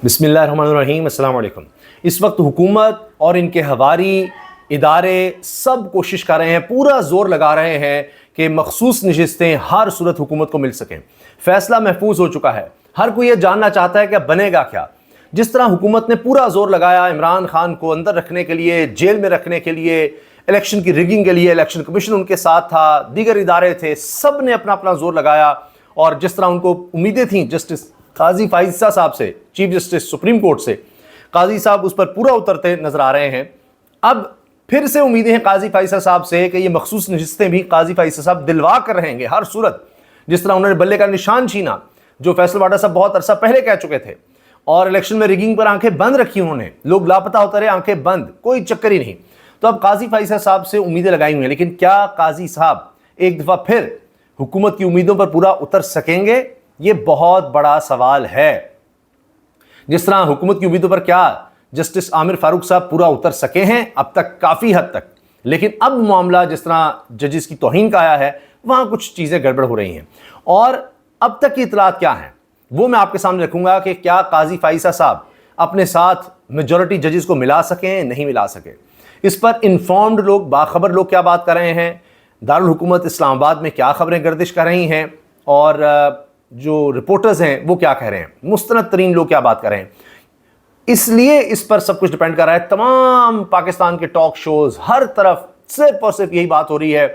बिस्मिल्लाहिर्रहमानिर्रहीम, अस्सलाम वालेकुम। इस वक्त हुकूमत और इनके हवारी इदारे सब कोशिश कर रहे हैं, पूरा जोर लगा रहे हैं कि मखसूस नशिस्तें हर सूरत हुकूमत को मिल सकें। फैसला महफूज हो चुका है, हर कोई ये जानना चाहता है कि बनेगा क्या। जिस तरह हुकूमत ने पूरा जोर लगाया इमरान खान को अंदर रखने के लिए, जेल में रखने के लिए, इलेक्शन की रिगिंग के लिए, इलेक्शन कमीशन उनके साथ था, दीगर इदारे थे, सब ने अपना अपना जोर लगाया। और जिस तरह उनको उम्मीदें थी जस्टिस काजी फाइज़ा साहब से, चीफ जस्टिस सुप्रीम कोर्ट से, काजी साहब उस पर पूरा उतरते नजर आ रहे हैं। अब फिर से उम्मीदें हैं काजी फाइज़ा साहब से कि ये मखसूस नशिस्तें भी काजी फाइज़ा साहब दिलवा कर रहेंगे हर सूरत। जिस तरह उन्होंने बल्ले का निशान छीना, जो फैसल वाडा साहब बहुत अरसा पहले कह चुके थे, और इलेक्शन में रिगिंग पर आंखें बंद रखी उन्होंने, लोग लापता होते रहे, आंखें बंद, कोई चक्कर ही नहीं। तो अब काजी फाइज़ा साहब से उम्मीदें लगाई हुई हैं, लेकिन क्या काजी साहब एक दफ़ा फिर हुकूमत की उम्मीदों पर पूरा उतर सकेंगे? ये बहुत बड़ा सवाल है। जिस तरह हुकूमत की उम्मीदों पर क्या जस्टिस आमिर फारूक साहब पूरा उतर सके हैं अब तक, काफ़ी हद तक, लेकिन अब मामला जिस तरह जजेस की तौहीन का आया है, वहाँ कुछ चीज़ें गड़बड़ हो रही हैं। और अब तक की इतलात क्या हैं वो मैं आपके सामने रखूँगा कि क्या काजी फाइज़ा साहब अपने साथ मेजॉरिटी जजेस को मिला सकें, नहीं मिला सके। इस पर इन्फॉर्म्ड लोग, बाखबर लोग क्या बात कर रहे हैं, दारुल हुकूमत इस्लामाबाद में क्या खबरें गर्दिश कर रही हैं, और जो रिपोर्टर्स हैं वो क्या कह रहे हैं, मुस्तनद तरीन लोग क्या बात कर रहे हैं। इसलिए इस पर सब कुछ डिपेंड कर रहा है। तमाम पाकिस्तान के टॉक शोज़, हर तरफ सिर्फ और सिर्फ यही बात हो रही है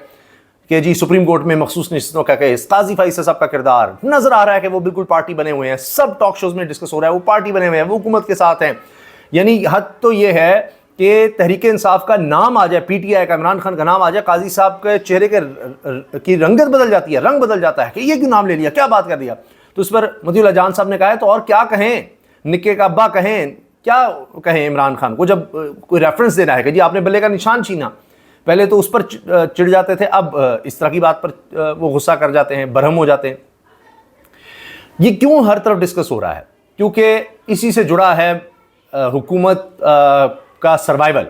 कि जी सुप्रीम कोर्ट में मखसूस नशिस्तों का केस, काजी फाइज़ा साहब का किरदार नजर आ रहा है कि वो बिल्कुल पार्टी बने हुए हैं। सब टॉक शोज़ में डिस्कस हो रहा है वो पार्टी बने हुए हैं, वो हुकूमत के साथ हैं। यानी हद तो ये है कि तहरीक इंसाफ का नाम आ जाए, पीटीआई का, इमरान खान का नाम आ जाए, काजी साहब के चेहरे के की रंगत बदल जाती है, रंग बदल जाता है कि ये क्यों नाम ले लिया, क्या बात कर दिया। तो इस पर मतीउल्लाह जान साहब ने कहा है, तो और क्या कहें, निक्के का अब्बा कहें, क्या कहें इमरान खान को, जब कोई रेफरेंस देना है कि जी आपने बल्ले का निशान छीना। पहले तो उस पर चिढ़ जाते थे, अब इस तरह की बात पर वो गुस्सा कर जाते हैं, बरहम हो जाते हैं। ये क्यों हर तरफ डिस्कस हो रहा है? क्योंकि इसी से जुड़ा है हुकूमत का सर्वाइवल।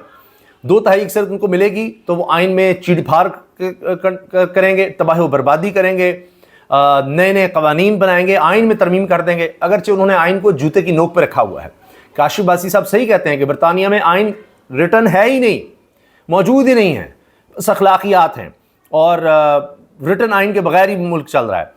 2/3 अक्सर उनको मिलेगी तो वो आइन में चीड़-फाड़ करेंगे, तबाही व बर्बादी करेंगे, नए नए कवानीन बनाएंगे, आइन में तरमीम कर देंगे। अगरचे उन्होंने आइन को जूते की नोक पर रखा हुआ है। काशिफ बासी साहब सही कहते हैं कि बरतानिया में आइन रिटर्न है ही नहीं, मौजूद ही नहीं है, बस अखलाकियात हैं, और रिटर्न आइन के बगैर ही मुल्क चल रहा है।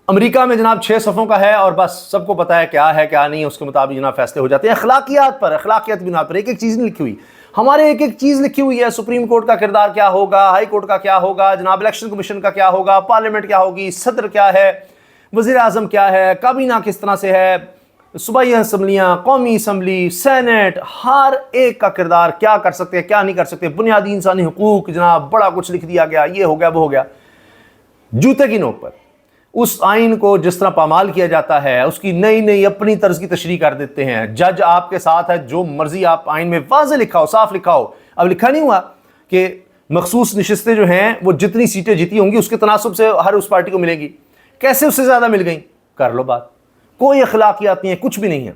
अमेरिका में जनाब 6 सफ़ों का है और बस सबको पता है क्या नहीं, उसके मुताबिक जनाब फैसले हो जाते हैं अखलाकियात पर, अखलाकियात की बुनियाद पर। एक एक चीज़ नहीं लिखी हुई, हमारे एक एक चीज़ लिखी हुई है। सुप्रीम कोर्ट का किरदार क्या होगा, हाई कोर्ट का क्या होगा, जनाब इलेक्शन कमीशन का क्या होगा, पार्लियामेंट क्या होगी, सदर क्या है, वज़ीर आज़म क्या है, काबीना किस तरह से है, सूबाई असम्बलियाँ, कौमी असम्बली, सेनेट, हर एक का किरदार, क्या कर सकते हैं, क्या नहीं कर सकते, बुनियादी इंसानी हुकूक, जनाब बड़ा कुछ लिख दिया गया, ये हो गया, वो हो गया। जूते की नोक पर उस आइन को जिस तरह पामाल किया जाता है, उसकी नई नई अपनी तर्ज की तशरीह कर देते हैं। जज आपके साथ है, जो मर्जी आप आइन में वाज़ेह लिखा हो, साफ लिखा हो। अब लिखा नहीं हुआ कि मखसूस नशिस्तें जो हैं वो जितनी सीटें जीती होंगी उसके तनासुब से हर उस पार्टी को मिलेगी। कैसे उससे ज़्यादा मिल गई, कर लो बात, कोई अखलाकियात नहीं है, कुछ भी नहीं है।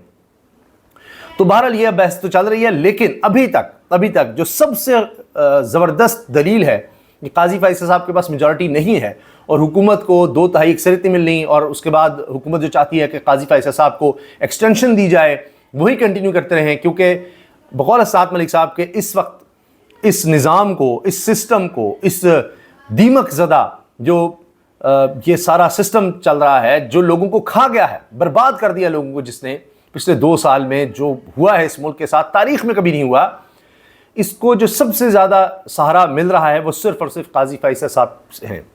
तो बहरहाल ये बहस तो चल रही है, लेकिन अभी तक जो सबसे ज़बरदस्त दलील है कि काजी फाइज़ा साहब के पास मेजॉरिटी नहीं है और हुकूमत को 2/3 अक्सरियत मिलनी, और उसके बाद हुकूमत जो चाहती है कि काजी फाइज़ा साहब को एक्सटेंशन दी जाए, वही कंटिन्यू करते रहें। क्योंकि बकौल साद मलिक साहब के इस वक्त इस निज़ाम को, इस सिस्टम को, इस दीमक ज़दा जो ये सारा सिस्टम चल रहा है, जो लोगों को खा गया है, बर्बाद कर दिया लोगों को, जिसने पिछले 2 साल में जो हुआ है इस मुल्क के साथ, तारीख़ में कभी नहीं हुआ। इसको जो सबसे ज़्यादा सहारा मिल रहा है वो सिर्फ़ और सिर्फ काजी फाइज़ा साहब हैं,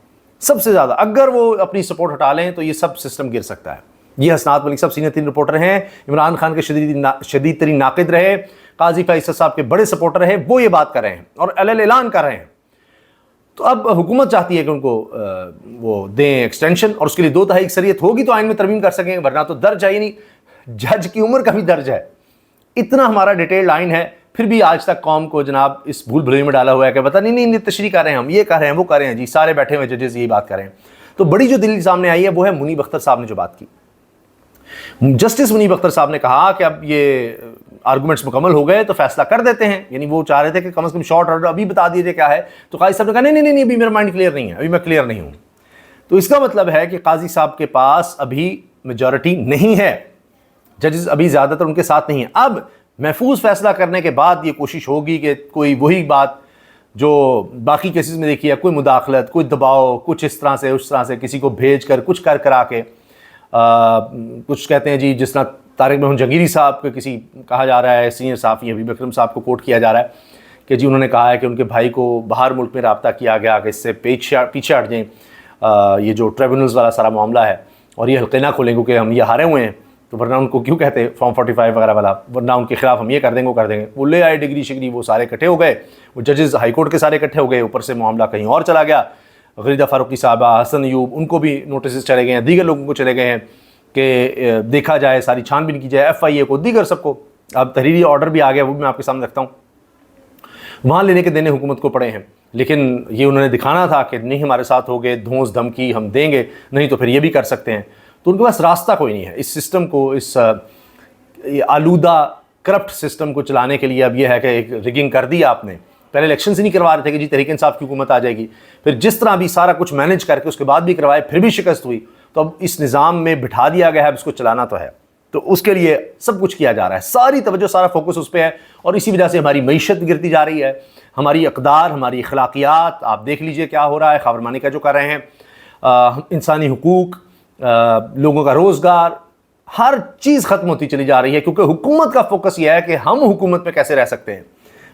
सबसे ज़्यादा। अगर वो अपनी सपोर्ट हटा लें तो ये सब सिस्टम गिर सकता है। ये हसनात मलिक साहब सीनियर 3 रिपोर्टर हैं, इमरान खान के शदीद तरीन नाक़िद रहे, काजी फाइज़ा साहब के बड़े सपोर्टर रहे, वो ये बात कर रहे हैं और ऐलान कर रहे हैं। तो अब हुकूमत चाहती है कि उनको वो दें एक्सटेंशन, और उसके लिए 2/3 अक्सरियत होगी तो आइन में तरमीम कर सकेंगे, वरना तो दर्ज है ही नहीं। जज की उम्र का भी दर्ज है। इतना हमारा डिटेल्ड आइन है, फिर भी आज तक कौम को जनाब इस भूल भुलैया में डाला हुआ है कि पता नहीं तशरीह कर रहे हैं, हम ये कर रहे हैं, वो कर रहे हैं, जी सारे बैठे हुए जजेस यही बात कर रहे हैं। तो बड़ी जो दलील सामने आई है वो है मुनीब अख्तर साहब ने जो बात की। जस्टिस मुनीब अख्तर साहब ने कहा कि अब ये आर्गूमेंट्स मुकम्मल हो गए तो फैसला कर देते हैं। यानी वो चाह रहे थे कि कम से कम शॉर्ट ऑर्डर अभी बता दीजिए क्या है। तो काजी साहब ने कहा नहीं, अभी मेरा माइंड क्लियर नहीं है, अभी मैं क्लियर नहीं हूँ। तो इसका मतलब है कि काजी साहब के पास अभी मेजॉरिटी नहीं है। जजेस अभी ज़्यादातर उनके साथ नहीं है। अब महफूज फैसला करने के बाद ये कोशिश होगी कि कोई वही बात जो बाकी केसेस में देखी है, कोई मुदाखलत, कोई दबाव, कुछ इस तरह से उस तरह से किसी को भेज कर कुछ कर करा के कुछ कहते हैं जी, जिस तरह तारिक महमूद जहांगीरी साहब के किसी कहा जा रहा है, सीनियर साफ़ी हबीब अकरम साहब को कोट किया जा रहा है कि जी उन्होंने कहा है कि उनके भाई को बाहर मुल्क में रब्ता किया गया कि इससे पीछे हट जाएँ, ये जो ट्रिब्यूनल्स वाला सारा मामला है और ये हल्के ना खोलें क्योंकि हम ये हारे हुए हैं, तो वरना उनको क्यों कहते हैं फॉर्म 45 वगैरह वाला, वरना उनके खिलाफ हम ये कर देंगे वो कर देंगे। वो ले आए डिग्री शिग्री, वो सारे इकट्ठे हो गए, वो जजेस हाई कोर्ट के सारे इकट्ठे हो गए, ऊपर से मामला कहीं और चला गया। गरीदा फारूकी साहबा, हसन अयूब, उनको भी नोटिस चले गए हैं, दीगर लोगों को चले गए हैं कि देखा जाए, सारी छानबीन की जाए, FIA को, दीगर सबको। अब तहरीरी ऑर्डर भी आ गया, वो भी मैं आपके सामने रखता हूँ। वहाँ लेने के देने हुकूमत को पड़े हैं, लेकिन ये उन्होंने दिखाना था कि नहीं हमारे साथ हो गए, धौंस धमकी हम देंगे, नहीं तो फिर ये भी कर सकते हैं। तो उनके पास रास्ता कोई नहीं है इस सिस्टम को, इस आलूदा करप्ट सिस्टम को चलाने के लिए। अब यह है कि एक रिगिंग कर दी आपने, पहले इलेक्शन से नहीं करवा रहे थे कि जी तहरीक इंसाफ की हुकूमत आ जाएगी, फिर जिस तरह भी सारा कुछ मैनेज करके उसके बाद भी करवाए, फिर भी शिकस्त हुई, तो अब इस निज़ाम में बिठा दिया गया है, अब इसको चलाना तो है, तो उसके लिए सब कुछ किया जा रहा है, सारी तवज्जो सारा फोकस उस पर है। और इसी वजह से हमारी मईशत गिरती जा रही है, हमारी अक़दार, हमारी अखलाकियात, आप देख लीजिए क्या हो रहा है, खबरमानी का जो कर रहे हैं, इंसानी हुकूक, लोगों का रोज़गार, हर चीज़ ख़त्म होती चली जा रही है, क्योंकि हुकूमत का फोकस यह है कि हम हुकूमत में कैसे रह सकते हैं,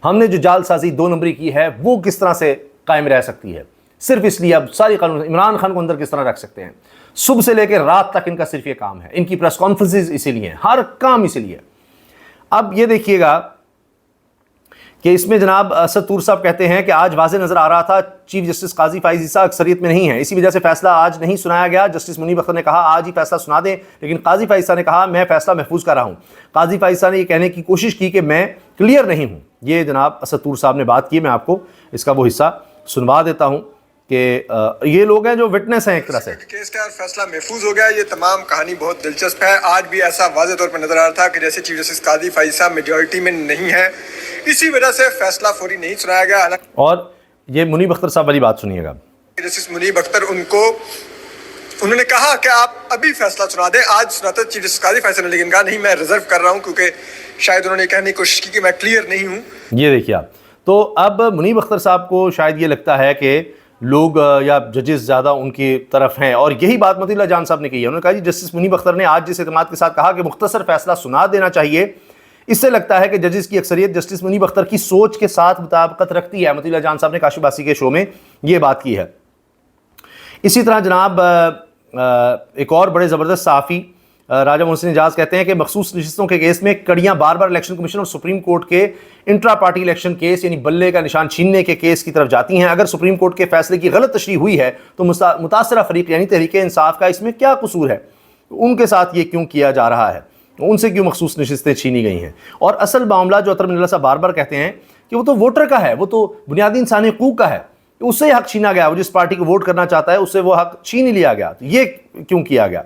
हमने जो जालसाजी 2 नंबरी की है वो किस तरह से कायम रह सकती है। सिर्फ इसलिए अब सारी कानून, इमरान खान को अंदर किस तरह रख सकते हैं, सुबह से लेकर रात तक इनका सिर्फ ये काम है, इनकी प्रेस कॉन्फ्रेंसेज इसीलिए, हर काम इसीलिए। अब ये देखिएगा कि इसमें जनाब असद तूर साहब कहते हैं कि आज वाज़ेह नज़र आ रहा था चीफ जस्टिस काजी फ़ाइज़ ईसा अक्सरियत में नहीं है, इसी वजह से फैसला आज नहीं सुनाया गया। जस्टिस मुनीब अख्तर ने कहा आज ही फैसला सुना दें, लेकिन काजी फ़ाइज़ ईसा ने कहा मैं फैसला महफूज कर रहा हूँ। काजी फ़ाइज़ ईसा ने यह कहने की कोशिश की कि मैं क्लियर नहीं हूँ। ये जनाब असद तूर साहब ने बात की, मैं आपको इसका वो हिस्सा सुनवा देता हूँ कि ये लोग हैं जो विटनेस हैं एक तरह से। केस का फैसला महफूज हो गया, ये तमाम कहानी बहुत दिलचस्प है। आज भी ऐसा वाज़ेह तौर पर नजर आ रहा था कि जैसे चीफ जस्टिस काजी फ़ाइज़ साहब मेजॉरिटी में नहीं है, इसी वजह से फैसला फौरी नहीं सुनाया गया। और ये मुनीब अख्तर साहब वाली बात सुनिएगा। जस्टिस मुनीब अख्तर उन्होंने कहा कि आप अभी फैसला सुना दें, आज सुनाते चीफ जस्टिस काजी फ़ाइज़ ने, लेकिन कहा नहीं मैं रिजर्व कर रहा हूँ, क्योंकि शायद उन्होंने कहने की कोशिश की कि मैं क्लियर नहीं हूँ। ये देखिए आप, तो अब मुनीब अख्तर साहब को शायद ये लगता है कि लोग या जजेस ज़्यादा उनकी तरफ हैं, और यही बात मतीउल्लाह जान साहब ने की है। उन्होंने कहा जी जस्टिस मुनीब अख्तर ने आज जिस एतमाद के साथ कहा कि मुख्तसर फैसला सुना देना चाहिए, इससे लगता है कि जजेस की अक्सरियत जस्टिस मुनीब अख्तर की सोच के साथ मुताबिकत रखती है। मतीउल्लाह जान साहब ने काशिबासी के शो में ये बात की है। इसी तरह जनाब एक और बड़े ज़बरदस्त साफ़ी राजा मोहसिन एजाज कहते हैं कि मखसूस नशिस्तों के केस में कड़ियाँ बार बार इलेक्शन कमीशन और सुप्रीम कोर्ट के इंट्रा पार्टी इलेक्शन केस यानी बल्ले का निशान छीनने के केस की तरफ जाती हैं। अगर सुप्रीम कोर्ट के फैसले की गलत तशरीह हुई है तो मुतासरा फरीक यानी तहरीक इंसाफ का इसमें क्या कसूर है, उनके साथ ये क्यों किया जा रहा है, उनसे क्यों मखसूस नशिस्तें छीनी गई हैं। और असल मामला जो अतर मिनल्ला साहब बार बार कहते हैं कि वो तो वोटर का है, वो तो बुनियादी इंसानी हकूक़ का है, उससे हक छीना गया, वो जिस पार्टी को वोट करना चाहता है उससे वो हक छीन ही लिया गया, तो ये क्यों किया गया।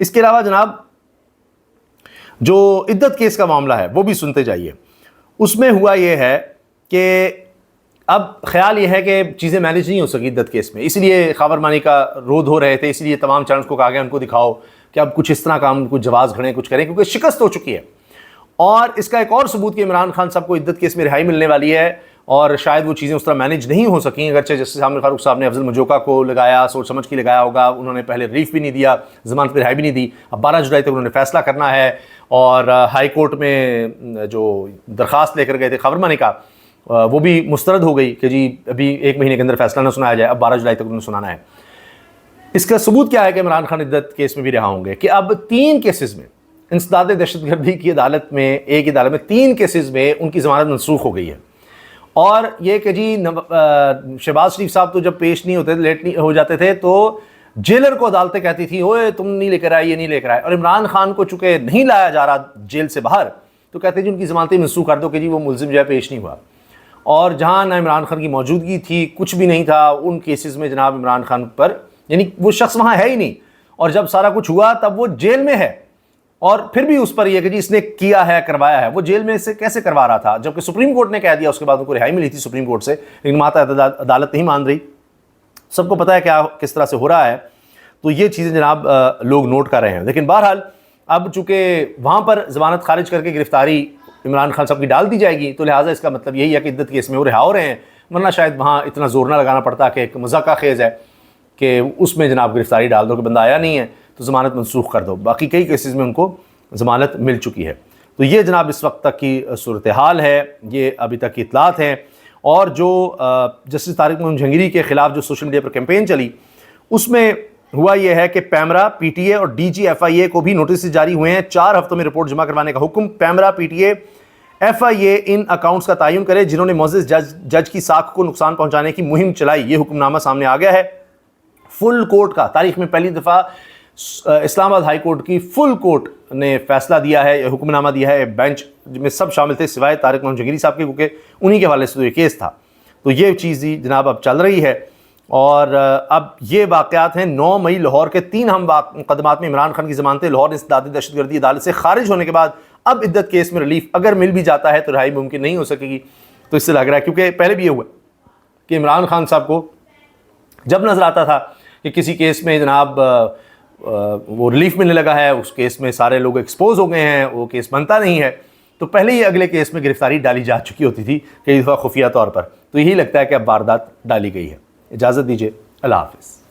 इसके अलावा जनाब जो इद्दत केस का मामला है वो भी सुनते जाइए। उसमें हुआ ये है कि अब ख्याल ये है कि चीज़ें मैनेज नहीं हो सकी इद्दत केस में, इसलिए खबरमानी का रोध हो रहे थे, इसलिए तमाम चैनल्स को कहा गया उनको दिखाओ कि अब कुछ इस तरह का हम कुछ जवाब खड़े कुछ करें, क्योंकि शिकस्त हो चुकी है। और इसका एक और सबूत कि इमरान खान साहब को इद्दत केस में रिहाई मिलने वाली है, और शायद वो चीज़ें उस तरह मैनेज नहीं हो सकी, अगरचे जस्टिस आमिर फारूक साहब ने अफजल मजोका को लगाया, सोच समझ के लगाया होगा, उन्होंने पहले रिलीफ भी नहीं दिया, जमानत पर रिहाई भी नहीं दी। अब 12 जुलाई तक उन्होंने फैसला करना है, और हाई कोर्ट में जो दरख्वास्त लेकर गए थे खबरमानी का वो भी मुस्तरद हो गई कि जी अभी 1 महीने के अंदर फैसला ना सुनाया जाए, अब 12 जुलाई तक उन्होंने सुनाना है। इसका सबूत क्या है कि इमरान खान इद्दत केस में भी रहा होंगे कि अब 3 केसेस में इंसदाद दहशतगर्दी की अदालत में, एक अदालत में 3 केसेस में उनकी ज़मानत मनसूख हो गई है। और ये कि जी शहबाज शरीफ साहब तो जब पेश नहीं होते, लेट नहीं हो जाते थे, तो जेलर को अदालतें कहती थी ओए तुम नहीं लेकर आए, ये नहीं लेकर आए, और इमरान खान को चूँकि नहीं लाया जा रहा जेल से बाहर, तो कहते जी उनकी ज़मानतें मनसूख कर दो कि जी वो मुलजिम जो है पेश नहीं हुआ। और जहाँ ना इमरान खान की मौजूदगी थी, कुछ भी नहीं था, उन केसेस में जनाब इमरान खान पर, यानी वो शख्स वहाँ है ही नहीं, और जब सारा कुछ हुआ तब वो जेल में है, और फिर भी उस पर यह कि जी इसने किया है, करवाया है। वो जेल में से कैसे करवा रहा था, जबकि सुप्रीम कोर्ट ने कह दिया, उसके बाद उनको रिहाई मिली थी सुप्रीम कोर्ट से, लेकिन माता अदालत नहीं मान रही। सबको पता है क्या किस तरह से हो रहा है, तो ये चीज़ें जनाब लोग नोट कर रहे हैं। लेकिन बहरहाल अब चूंकि वहाँ पर ज़मानत खारिज करके गिरफ्तारी इमरान खान साहब की डाल दी जाएगी, तो लिहाजा इसका मतलब यही है कि इद्दत केस में वो रिहा हो रहे हैं, वरना शायद वहाँ इतना जोर ना लगाना पड़ता कि एक मज़ाक़ा खेज़ है कि उसमें जनाब गिरफ्तारी डाल दो कि बंदा आया नहीं है तो ज़मानत मनसूख कर दो। बाकी कई केसेस में उनको ज़मानत मिल चुकी है। तो ये जनाब इस वक्त तक की सूरत हाल है, ये अभी तक की इतलात हैं। और जो जस्टिस तारिक मोहम्मद जहांगीरी के ख़िलाफ़ जो सोशल मीडिया पर कैंपेन चली, उसमें हुआ यह है कि पैमरा, पीटीए और डीजीएफआईए को भी नोटिस जारी हुए हैं। 4 हफ्तों में रिपोर्ट जमा करवाने का हुक्म। पैमरा, पीटीए, एफआईए इन अकाउंट्स का तयन करे जिन्होंने मोअज़्ज़ज़ जज की साख को नुकसान पहुंचाने की मुहिम चलाई। ये हुक्मनामा सामने आ गया है। फुल कोर्ट का तारीख में पहली दफ़ा इस्लामाबाद हाई कोर्ट की फुल कोर्ट ने फैसला दिया है, हुक्मनामा दिया है। बेंच में सब शामिल थे सिवाय तारिक मोहम्मद जहांगीरी साहब के, क्योंकि उन्हीं के हवाले से तो ये केस था। तो ये चीज़ ही जनाब अब चल रही है। और अब ये वाक़यात हैं 9 मई लाहौर के 3 अहम मुकदमात में इमरान खान की ज़मानतें लाहौर इंसदादी दहशतगर्दी अदालत से खारिज होने के बाद अब इद्दत केस में रिलीफ अगर मिल भी जाता है तो रिहाई मुमकिन नहीं हो सकेगी। तो इससे लग रहा है, क्योंकि पहले भी ये हुआ कि इमरान खान साहब को जब नज़र आता था कि किसी केस में जनाब वो रिलीफ मिलने लगा है, उस केस में सारे लोग एक्सपोज हो गए हैं, वो केस बनता नहीं है, तो पहले ही अगले केस में गिरफ्तारी डाली जा चुकी होती थी कई दफ़ा खुफिया तौर पर। तो यही लगता है कि अब वारदात डाली गई है। इजाज़त दीजिए, अल्लाह हाफ़िज़।